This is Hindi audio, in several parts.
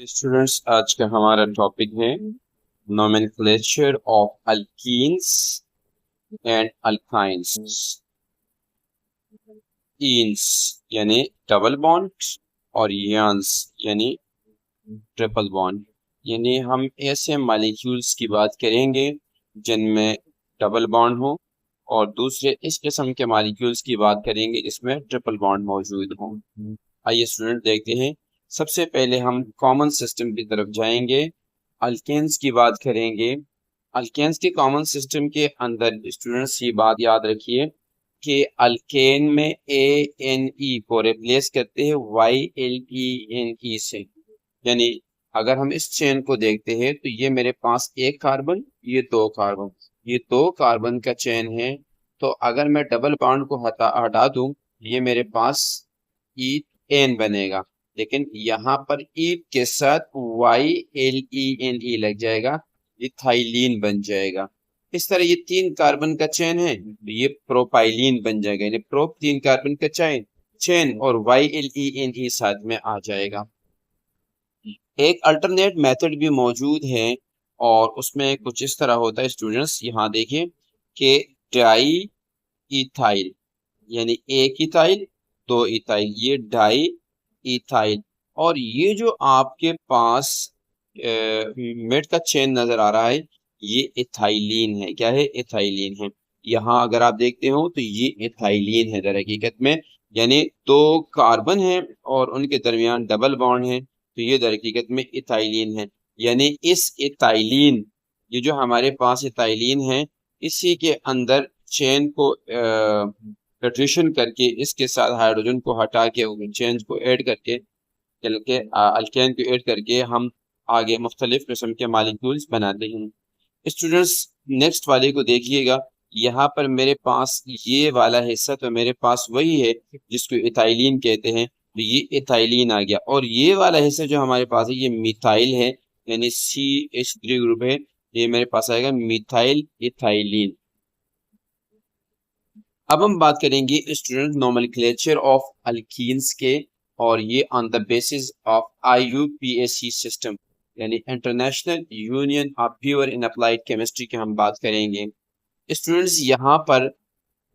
स्टूडेंट्स, आज का हमारा टॉपिक है nomenclature of alkenes and alkynes. Enes यानी डबल बॉन्ड और यान्स यानी ट्रिपल बॉन्ड। यानी हम ऐसे मॉलिक्यूल्स की बात करेंगे जिनमें डबल बॉन्ड हो, और दूसरे इस किस्म के मॉलिक्यूल्स की बात करेंगे जिसमें ट्रिपल बॉन्ड मौजूद हो। आइए स्टूडेंट देखते हैं। सबसे पहले हम कॉमन सिस्टम की तरफ जाएंगे, अल्केन्स की बात करेंगे। अल्केन्स के कॉमन सिस्टम के अंदर स्टूडेंट्स ये बात याद रखिए कि अल्केन में ANE को रिप्लेस करते हैं YLENE से। यानी अगर हम इस चेन को देखते हैं तो ये मेरे पास एक कार्बन, ये दो कार्बन का चेन है। तो अगर मैं डबल बॉन्ड को हटा दूं, ये मेरे पास EN बनेगा, लेकिन यहाँ पर E के साथ YLENE लग जाएगा, इथाइलीन बन जाएगा। इस तरह ये तीन कार्बन का चेन है, ये प्रोपाइलीन बन जाएगा। यानी प्रोप तीन कार्बन का चेन चेन और YLENE साथ में आ जाएगा। एक अल्टरनेट मेथड भी मौजूद है और उसमें कुछ इस तरह होता है स्टूडेंट्स, यहाँ देखिए कि डाई इथाइल यानी एक इथाइल दो इथाइल, ये डाई इथाइल। और ये जो आपके पास मेड का चेन नजर आ रहा है, ये इथाइलीन है। क्या है? इथाइलीन है। यहाँ अगर आप देखते हो तो ये इथाइलीन है दर हकीकत में। यानी दो कार्बन है और उनके दरमियान डबल बॉन्ड है, तो ये दर हकीकत में इथाइलीन है। यानी इस इथाइलीन, ये जो हमारे पास इथाइलीन है, इसी के अंदर चेन को एडिशन करके इसके साथ हाइड्रोजन को हटा के चेन को ऐड करके अल्केन को ऐड करके हम आगे मुख्तलिफ किस्म के मालिक्यूल्स बनाते हैं। स्टूडेंट्स, नेक्स्ट वाले को देखिएगा। यहाँ पर मेरे पास ये वाला हिस्सा तो मेरे पास वही है जिसको इथाइलीन कहते हैं, तो ये इथाइलीन आ गया। और ये वाला हिस्सा जो हमारे पास है, ये मिथाइल है, यानी CH3 ग्रुप है। ये मेरे पास आएगा मिथाइल इथाइलीन। अब हम बात करेंगे स्टूडेंट नोमेनक्लेचर ऑफ अल्कीन्स के, और ये on the basis of IUPAC system यानी international union of pure in applied chemistry की हम बात करेंगे। स्टूडेंट्स, यहाँ पर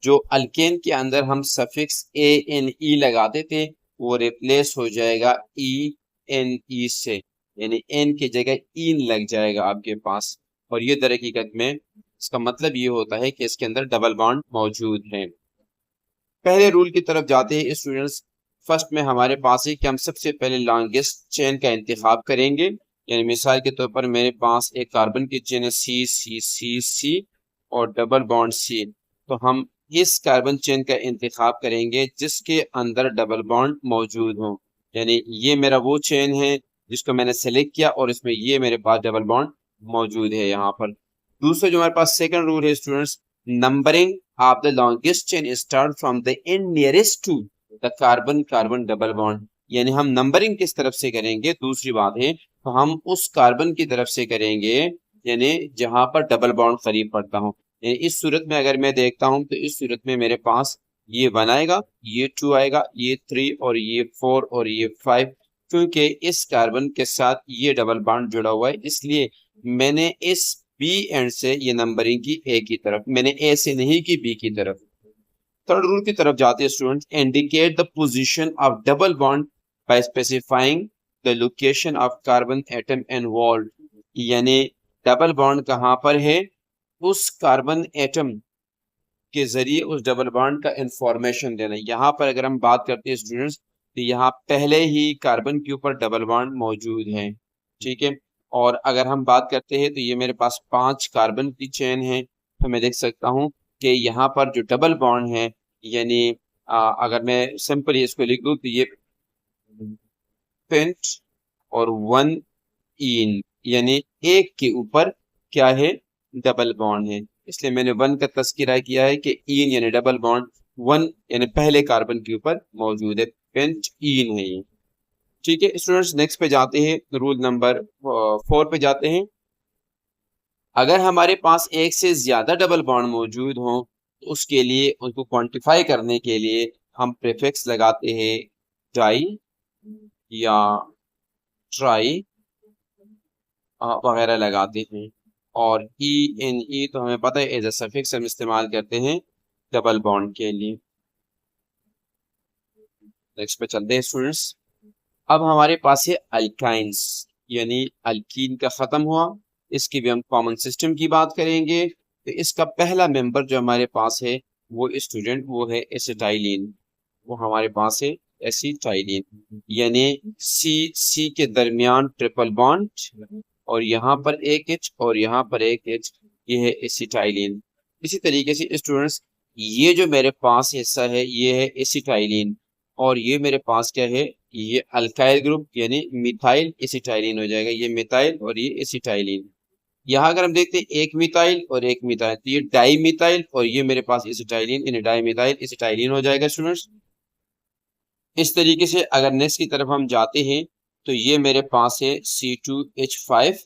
जो अल्केन के अंदर हम सफिक्स ANE लगाते थे, वो रिप्लेस हो जाएगा ENE से, यानी N की जगह ईन लग जाएगा आपके पास। और ये दर हकीकत में इसका मतलब ये होता है कि इसके अंदर डबल बॉन्ड मौजूद है। पहले रूल की तरफ जाते हैं स्टूडेंट्स। फर्स्ट में हमारे पास है कि हम सबसे पहले लॉन्गेस्ट चेन का इंतखाब करेंगे। यानी मिसाल के तौर पर मेरे पास एक कार्बन की चेन है C और डबल बॉन्ड C। तो हम इस कार्बन चेन का इंतखाब करेंगे जिसके अंदर डबल बॉन्ड मौजूद हो। यानी ये मेरा वो चेन है जिसको मैंने सेलेक्ट किया और इसमें ये मेरे पास डबल बॉन्ड मौजूद है यहाँ पर। दूसरा जो हमारे पास सेकंड रूल है students, numbering of the longest chain start from the end nearest to the carbon double bond। यानी हम नंबरिंग किस तरफ से करेंगे, दूसरी बात है, तो हम उस कार्बन की तरफ से करेंगे यानी जहां पर डबल बॉन्ड करीब पड़ता हो। यानी इस सूरत में अगर मैं देखता हूं तो इस सूरत में मेरे पास ये 1 आएगा, ये 2 आएगा, ये 3 और ये 4 और ये 5। क्योंकि इस कार्बन के साथ ये डबल बॉन्ड जुड़ा हुआ है, इसलिए मैंने इस बी एंड से ये नंबरिंग की ए की तरफ, मैंने ए से नहीं की बी की तरफ। थर्ड रूल की तरफ जाते हैं student, indicate the position of double bond by specifying the location of carbon atom involved. यानी डबल बॉन्ड कहाँ पर है, उस कार्बन एटम के जरिए उस डबल बॉन्ड का इंफॉर्मेशन देना। यहाँ पर अगर हम बात करते हैं स्टूडेंट्स, तो यहाँ पहले ही कार्बन के ऊपर डबल बॉन्ड मौजूद है, ठीक है। और अगर हम बात करते हैं तो ये मेरे पास 5 कार्बन की चेन है, तो मैं देख सकता हूँ कि यहाँ पर जो डबल बॉन्ड है, यानी अगर मैं सिंपली इसको लिख दूँ तो ये पेंट और 1 इन, यानी एक के ऊपर क्या है, डबल बॉन्ड है। इसलिए मैंने 1 का तस्करा किया है कि इन यानी डबल बॉन्ड 1 यानी पहले कार्बन के ऊपर मौजूद है, पेंट इन है ये, ठीक है। स्टूडेंट्स, नेक्स्ट पे जाते हैं, रूल नंबर 4 पे जाते हैं। अगर हमारे पास एक से ज्यादा डबल बॉन्ड मौजूद हो तो उसके लिए, उनको क्वांटिफाई करने के लिए हम प्रीफिक्स लगाते हैं डाई या ट्राई वगैरह लगाते हैं। और ई एन ई तो हमें पता है एज अ सफिक्स हम इस्तेमाल करते हैं डबल बॉन्ड के लिए। नेक्स्ट पे चलते हैं स्टूडेंट्स। अब हमारे पास है अल्काइंस, यानी अल्कीन का खत्म हुआ, इसकी भी हम कॉमन सिस्टम की बात करेंगे। तो इसका पहला मेंबर जो हमारे पास है वो स्टूडेंट वो है एसिटाइलिन, वो हमारे पास है एसिटाइलिन, यानी सी सी के दरमियान ट्रिपल बॉन्ड और यहाँ पर एक एच और यहाँ पर एक एच, ये है एसिटाइलिन। इसी तरीके से स्टूडेंट्स ये जो मेरे पास हिस्सा है ये है एसिटाइलिन और ये मेरे पास क्या है, ये अल्काइल ग्रुप यानी मिथाइल एसिटाइलिन हो जाएगा, ये मिथाइल और ये एसिटाइलिन। यहाँ अगर हम देखते हैं एक मिथाइल और एक मिथाइल तो ये डाई मिथाइल और ये मेरे पास एसिटाइलिन यानी डाई मिथाइल एसिटाइलिन हो जाएगा स्टूडेंट्स। इस तरीके से अगर नेक्स्ट की तरफ हम जाते हैं तो ये मेरे पास है C2H5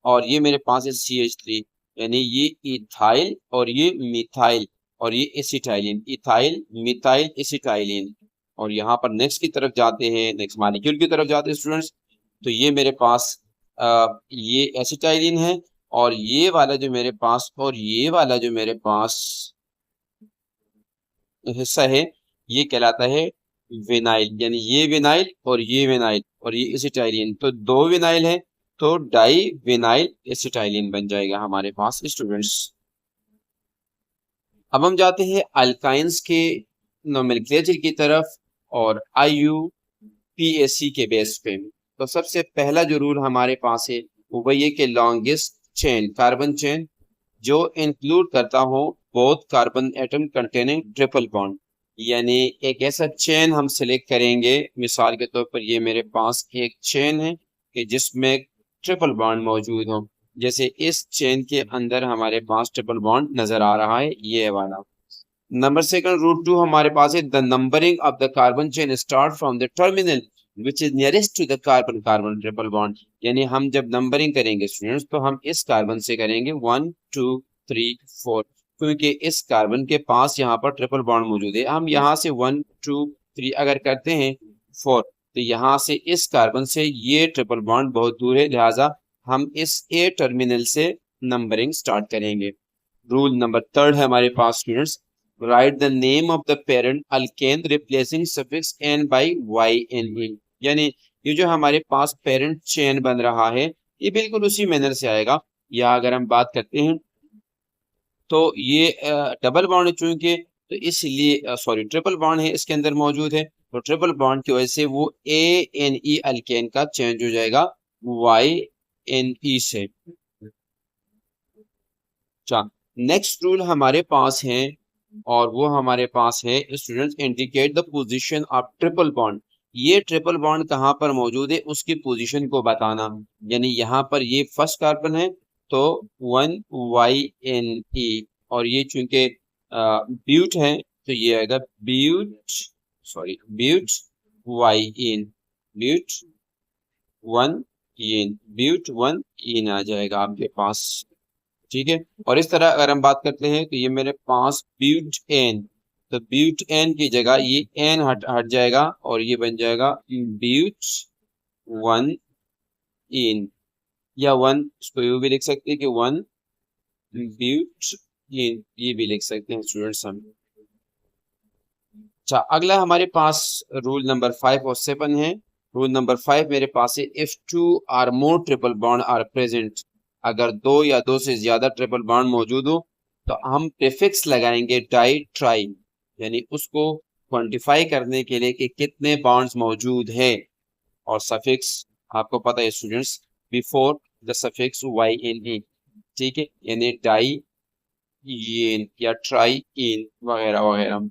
और ये मेरे पास है CH3, यानी ये इथाइल और ये मिथाइल और ये एसिटाइलिन, इथाइल मिथाइल एसिटाइलिन। और यहाँ पर नेक्स्ट की तरफ जाते हैं, नेक्स्ट मॉलिक्यूल की तरफ जाते हैं स्टूडेंट्स, तो ये मेरे पास ये एसिटाइलिन है और ये वाला जो मेरे पास और ये वाला जो मेरे पास हिस्सा है ये कहलाता है विनाइल, यानी ये विनाइल और ये विनाइल और ये एसिटाइलिन, तो दो विनाइल है तो डाई विनाइल एसिटाइलिन बन जाएगा हमारे पास स्टूडेंट्स। अब हम जाते हैं अल्काइंस के नोमेनक्लेचर की तरफ और IUPAC के बेस पे। तो सबसे पहला जो रूल हमारे पास है वो ये कि लॉन्गेस्ट चेन कार्बन चेन जो इंक्लूड करता हो both carbon atom containing triple bond, यानी एक ऐसा चेन हम सिलेक्ट करेंगे, मिसाल के तौर पर ये मेरे पास एक चेन है कि जिसमें ट्रिपल बॉन्ड मौजूद हो, जैसे इस चेन के अंदर हमारे पास ट्रिपल बॉन्ड नजर आ रहा है ये वाला। नंबर सेकंड रूल 2 हमारे पास है the numbering of the carbon chain start from the terminal which is nearest to the carbon carbon triple bond, यानी हम जब नंबरिंग करेंगे स्टूडेंट्स तो हम इस कार्बन से करेंगे 1 2 3 4, क्योंकि इस कार्बन के पास यहाँ पर ट्रिपल बॉन्ड मौजूद है। हम यहाँ से 1 2 3 अगर करते हैं 4 तो यहाँ से इस कार्बन से ये ट्रिपल बॉन्ड बहुत दूर है, लिहाजा हम इस ए टर्मिनल से नंबरिंग स्टार्ट करेंगे। रूल नंबर थर्ड है हमारे पास students, write the name of the parent alkane replacing suffix ane by YNE, यानी ये जो हमारे पास पेरेंट चेन बन रहा है ये बिल्कुल उसी मैनर से आएगा। या अगर हम बात करते हैं तो ये डबल बॉन्ड चूंकि तो इसलिए सॉरी ट्रिपल बॉन्ड है इसके अंदर मौजूद है, तो ट्रिपल बॉन्ड की वजह से वो ANE अल्केन का चेंज हो जाएगा YNE से। नेक्स्ट रूल हमारे पास है और वो हमारे पास है students indicate the position of triple bond, ये ट्रिपल बॉन्ड कहाँ पर मौजूद है उसकी पोजीशन को बताना, यानी यहाँ पर ये फर्स्ट कार्बन है तो 1 YNE और ये चूंकि ब्यूट है तो ये आएगा ब्यूट YN, ब्यूट 1 इन, ब्यूट 1 इन आ जाएगा आपके पास, ठीक है। और इस तरह अगर हम बात करते हैं तो ये मेरे पास ब्यूट एन, तो ब्यूट एन की जगह ये एन हट जाएगा और ये बन जाएगा ब्यूट 1 इन, या 1 इसको ये भी लिख सकते हैं कि 1 ब्यूट इन, ये भी लिख सकते हैं स्टूडेंट्स हम। अच्छा अगला हमारे पास रूल नंबर 5 और 7 है। रूल नंबर 5 मेरे पास है if 2 are more triple bond are present, अगर 2 या 2 से ज्यादा ट्रिपल बॉन्ड मौजूद हो तो हम प्रीफिक्स लगाएंगे डाई ट्राई, यानी उसको क्वांटिफाई करने के लिए कि कितने बॉन्ड्स मौजूद है, और सफिक्स आपको पता है students before the suffix YNE, ठीक है, यानी डाई इन या ट्राई इन वगैरह वगैरह।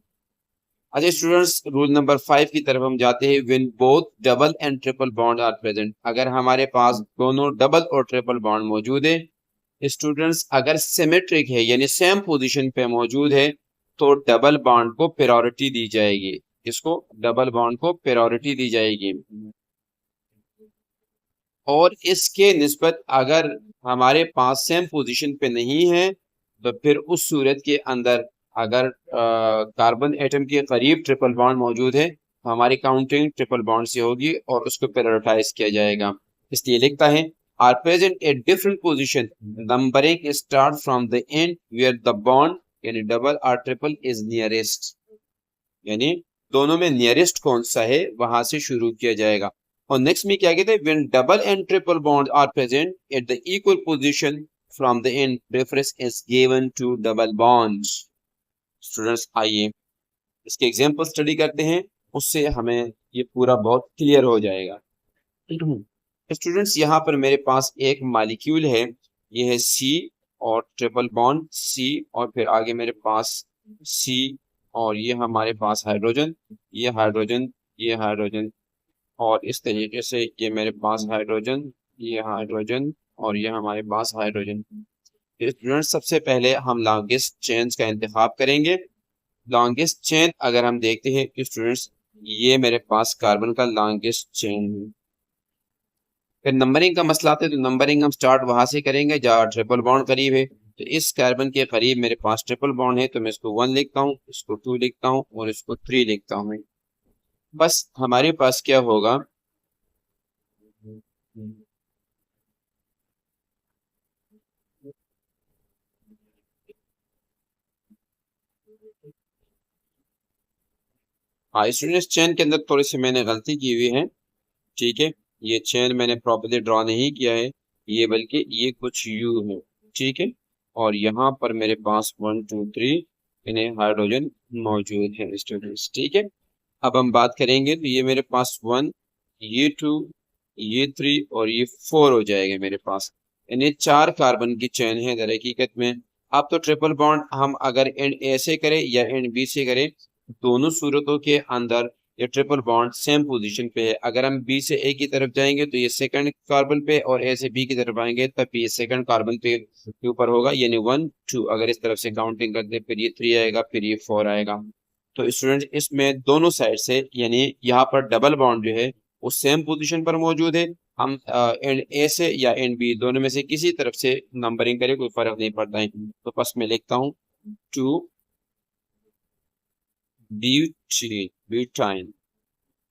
अच्छा स्टूडेंट्स रूल नंबर 5 की तरफ हम जाते हैं, when both double and triple bond are present, अगर हमारे पास दोनों डबल और ट्रिपल बॉन्ड मौजूद है स्टूडेंट्स, अगर सिमेट्रिक है यानी सेम पोजीशन पे मौजूद है तो डबल बॉन्ड को प्रायोरिटी दी जाएगी, इसको डबल बॉन्ड को प्रायोरिटी दी जाएगी। और इसके निस्बत अगर हमारे पास सेम पोजीशन पे नहीं है तो फिर उस सूरत के अंदर अगर कार्बन एटम के करीब ट्रिपल बॉन्ड मौजूद है तो हमारी काउंटिंग ट्रिपल बॉन्ड से होगी और उसको प्रायोरिटाइज किया जाएगा। इसलिए लिखता है are present at different position, numbering start from the end where the bond यानी डबल और ट्रिपल is nearest, यानी दोनों में नियरेस्ट कौन सा है वहां से शुरू किया जाएगा। और नेक्स्ट में क्या कहते हैं, when double and triple bond are present at the equal position from the end preference is given to double bonds. Students आइए इसके एग्जांपल स्टडी करते हैं, उससे हमें ये पूरा बहुत क्लियर हो जाएगा। स्टूडेंट्स यहाँ पर मेरे पास एक मॉलिक्यूल है, ये है सी और ट्रिपल बॉन्ड सी, और फिर आगे मेरे पास सी और ये हमारे पास हाइड्रोजन, ये हाइड्रोजन, ये हाइड्रोजन, और इस तरीके से ये मेरे पास हाइड्रोजन, ये हाइड्रोजन, और ये हमारे पास हाइड्रोजन। स्टूडेंट्स सबसे पहले हम लॉन्गेस्ट चेन्स का इंतखाब करेंगे। लॉन्गेस्ट चेन अगर हम देखते हैं कि स्टूडेंट्स ये मेरे पास कार्बन का लॉन्गेस्ट चेन है। फिर नंबरिंग का मसला आता है, तो नंबरिंग हम स्टार्ट वहां से करेंगे जहाँ ट्रिपल बॉन्ड करीब है। तो इस कार्बन के करीब मेरे पास ट्रिपल बॉन्ड है, तो मैं इसको 1 लिखता हूँ, इसको 2 लिखता हूँ और इसको 3 लिखता हूँ। बस हमारे पास क्या होगा, हाँ स्टूडेंट्स चेन के अंदर थोड़ी सी मैंने गलती की हुई है, ठीक है, ये चेन मैंने प्रॉपर्ली ड्रॉ नहीं किया है, ये बल्कि ये कुछ यू है, ठीक है, और यहाँ पर मेरे पास 1 2 3 इन्हें हाइड्रोजन मौजूद है स्टूडेंट्स, ठीक है। अब हम बात करेंगे तो ये मेरे पास 1, ये 2, ये 3 और ये 4 हो जाएगा मेरे पास, इन्हें 4 कार्बन की चेन है दर हकीकत में। अब तो ट्रिपल बॉन्ड हम अगर एंड ए से करें या एंड बी से करें, दोनों सूरतों के अंदर ये ट्रिपल बॉन्ड सेम पोजीशन पे है। अगर हम बी से ए की तरफ जाएंगे तो ये सेकंड कार्बन पे, और ए से बी की तरफ आएंगे तब ये सेकंड कार्बन पे के ऊपर होगा, यानी 1 2। अगर इस तरफ से काउंटिंग करते फिर ये 3 आएगा, फिर ये 4 आएगा। तो स्टूडेंट इसमें दोनों साइड से यानी यहाँ पर डबल बॉन्ड जो है वो सेम पोजीशन पर मौजूद है। हम एंड ए से या एंड बी दोनों में से किसी तरफ से नंबरिंग करें कोई फर्क नहीं पड़ता है। तो बस मैं लिखता हूँ 2 ब्यूटाइन,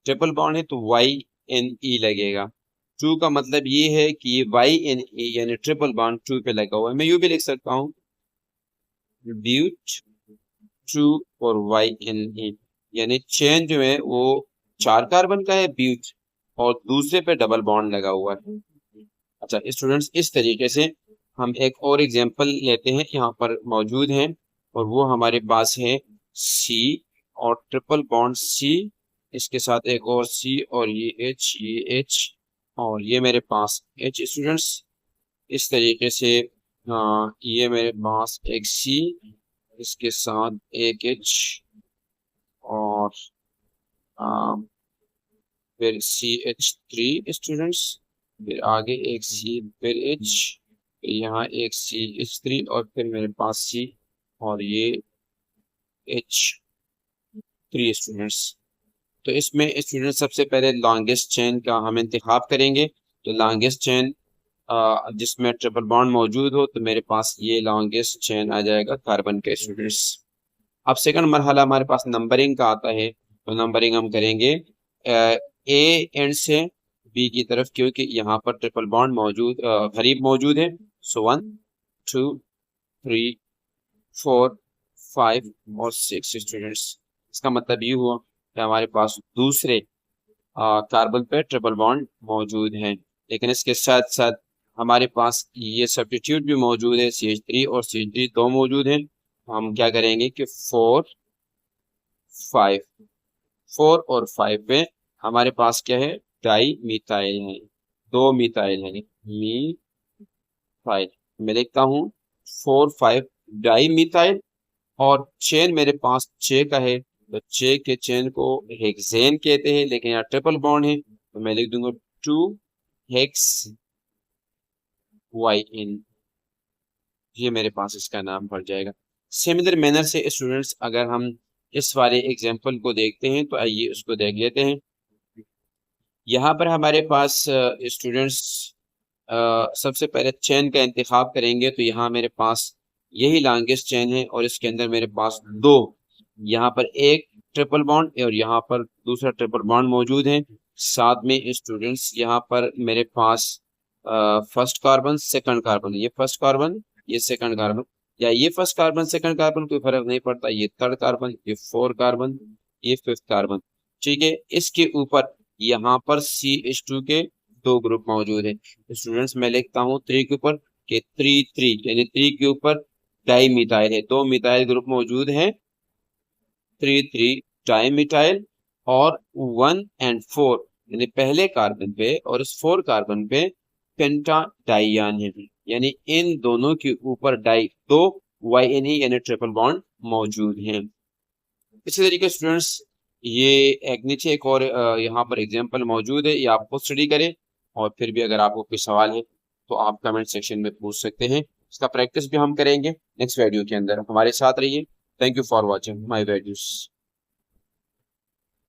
ट्रिपल बॉन्ड है तो YNE लगेगा। 2 का मतलब ये है कि ये YNE यानी ट्रिपल बॉन्ड 2 पे लगा हुआ है। मैं यूं भी लिख सकता हूँ ब्यूट 2 और YNE, यानी चेन जो है वो 4 कार्बन का है ब्यूट, और दूसरे पे डबल बॉन्ड लगा हुआ है। अच्छा स्टूडेंट्स इस तरीके से हम एक और एग्जांपल लेते हैं, यहाँ पर मौजूद हैं, और वो हमारे पास है C और ट्रिपल बॉन्ड C, इसके साथ एक और C और ये H और ये मेरे पास H। स्टूडेंट्स इस तरीके से ये मेरे पास एक C, इसके साथ एक H और फिर CH3 स्टूडेंट्स, फिर आगे एक C, फिर H, फिर यहाँ एक CH3 और फिर मेरे पास C और ये H3 स्टूडेंट्स। तो इसमें स्टूडेंट्स सबसे पहले लॉन्गेस्ट चेन का हम इंतखाब करेंगे। तो लॉन्गेस्ट चेन जिसमें ट्रिपल बॉन्ड मौजूद हो, तो मेरे पास ये लॉन्गेस्ट चेन आ जाएगा कार्बन के स्टूडेंट्स। अब सेकंड मरहला हमारे पास नंबरिंग का आता है, तो नंबरिंग हम करेंगे ए एंड से बी की तरफ, क्योंकि यहाँ पर ट्रिपल बॉन्ड मौजूद करीब मौजूद है। सो 1 2 3 4 5 और 6 स्टूडेंट्स। इसका मतलब ये हुआ कि हमारे पास दूसरे कार्बन पे ट्रिपल बॉन्ड मौजूद है, लेकिन इसके साथ साथ हमारे पास ये सब्स्टिट्यूट भी मौजूद है, CH3 और CH3 दो मौजूद हैं। हम क्या करेंगे कि 4 और 5 पे हमारे पास क्या है, डाई मिथाइल है, 2 मिथाइल है, मिथाइल। मैं लिखता हूँ 4 5 डाई मिथाइल, और चेन मेरे पास 6 का है, तो 6 के चेन को हेक्सेन कहते हैं, लेकिन यहाँ ट्रिपल बॉन्ड है तो मैं लिख दूंगा 2 हेक्स YN, ये मेरे पास इसका नाम पड़ जाएगा। सिमिलर मैनर से स्टूडेंट्स अगर हम इस वाले एग्जांपल को देखते हैं तो आइए उसको देख लेते हैं। यहाँ पर हमारे पास स्टूडेंट्स सबसे पहले चेन का इंतखाब करेंगे, तो यहाँ मेरे पास यही लॉन्गेस्ट चेन है और इसके अंदर मेरे पास 2, यहाँ पर एक ट्रिपल बॉन्ड और यहाँ पर दूसरा ट्रिपल बॉन्ड मौजूद है। साथ में स्टूडेंट्स यहाँ पर मेरे पास फर्स्ट कार्बन सेकंड कार्बन, ये फर्स्ट कार्बन ये सेकंड कार्बन, या ये फर्स्ट कार्बन सेकंड कार्बन, कोई फर्क नहीं पड़ता, ये थर्ड कार्बन ये फोर्थ कार्बन ये फिफ्थ कार्बन। ठीक है, इसके ऊपर यहाँ पर CH2 के दो ग्रुप मौजूद है। स्टूडेंट्स मैं लिखता हूँ 3 के ऊपर कि 3 यानी 3 के ऊपर डाई मिथाइल है, दो मिथाइल ग्रुप मौजूद हैं 3 डाई मिथाइल, और 1 और 4 यानी पहले कार्बन पे और इस 4 कार्बन पे पेंटा डाइयान है, यानी इन दोनों के ऊपर डाई दो YNE यानी ट्रिपल बॉन्ड मौजूद हैं। इसी तरीके स्टूडेंट्स ये एक नीचे एक और यहाँ पर एग्जांपल मौजूद है, ये आप खुद स्टडी करें, और फिर भी अगर आपको कोई सवाल है तो आप कमेंट सेक्शन में पूछ सकते हैं। इसका प्रैक्टिस भी हम करेंगे नेक्स्ट वीडियो के अंदर। हमारे साथ रहिए। Thank you for watching my videos.